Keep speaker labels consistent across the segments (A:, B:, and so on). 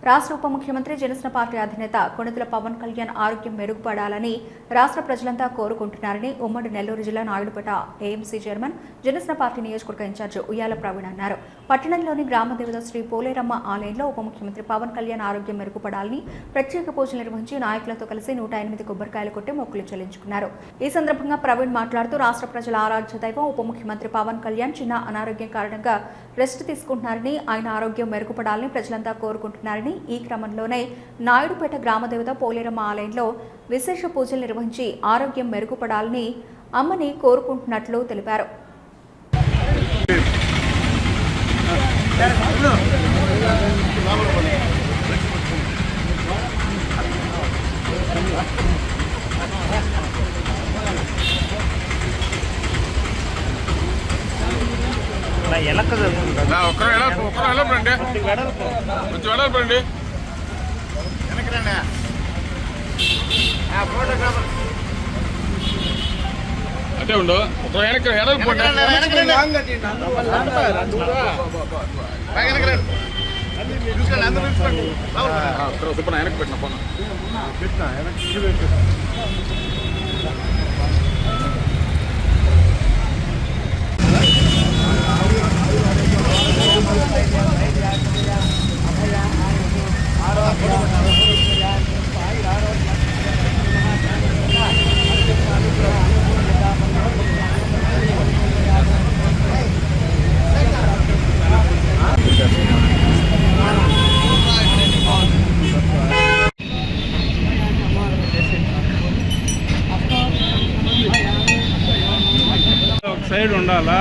A: రాష్ట్ర ఉప ముఖ్యమంత్రి జనసేన పార్టీ అధినేత కొణిదెల పవన్ కళ్యాణ్ ఆరోగ్యం మెరుగుపడాలని రాష్ట్ర ప్రజలంతా కోరుకుంటున్నారని ఉమ్మడి నెల్లూరు జిల్లా Naidupeta AMC chairman Janasena party నియోజకవర్గ ఇన్ఛార్జ్ ఉయ్యాల ప్రవీణ్ అన్నారు. పట్టణంలోని గ్రామదేవత శ్రీ పోలేరమ్మ ఆలయంలో ఉప ముఖ్యమంత్రి పవన్ కళ్యాణ్ ఆరోగ్యం మెరుగుపడాలని ప్రత్యేక పూజలు నిర్వహించి నాయకులతో కలిసి 108 కొబ్బరికాయలు కొట్టి మొక్కులు చెల్లించుకున్నారు. ఈ సందర్భంగా ప్రవీణ్ మాట్లాడుతూ రాష్ట్ర ప్రజల ఆరాధ్య దైవం ఉప ముఖ్యమంత్రి పవన్ కళ్యాణ్ చిన్న అనారోగ్యం కారణంగా రెస్ట్ తీసుకుంటున్నారని, ఆయన ఆరోగ్యం మెరుగుపడాలని ప్రజలంతా కోరుకుంటున్నారని, ఈ క్రమంలోనే నాయుడుపేట గ్రామదేవత పోలేరమ్మ ఆలయంలో విశేష పూజలు నిర్వహించి ఆరోగ్యం మెరుగుపడాలని అమ్మని కోరుకుంటున్నట్లు తెలిపారు.
B: అదే ఉండు వెనక్కి పెట్టిన ఫోన్ సైడ్ ఉండాలా.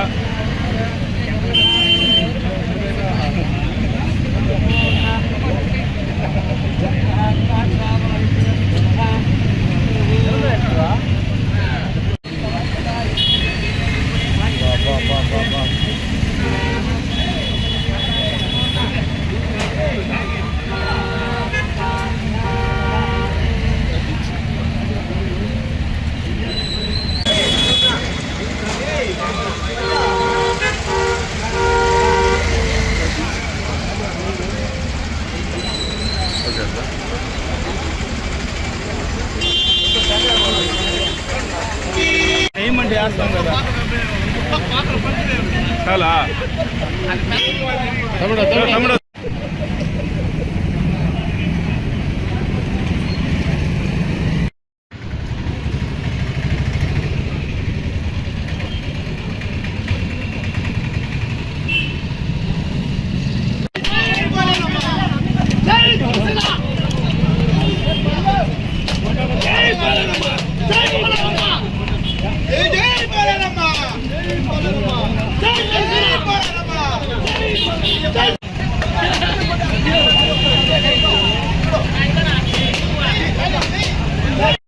B: ఏమంటే వేస్తాం కదా చాలా తమ్ముడు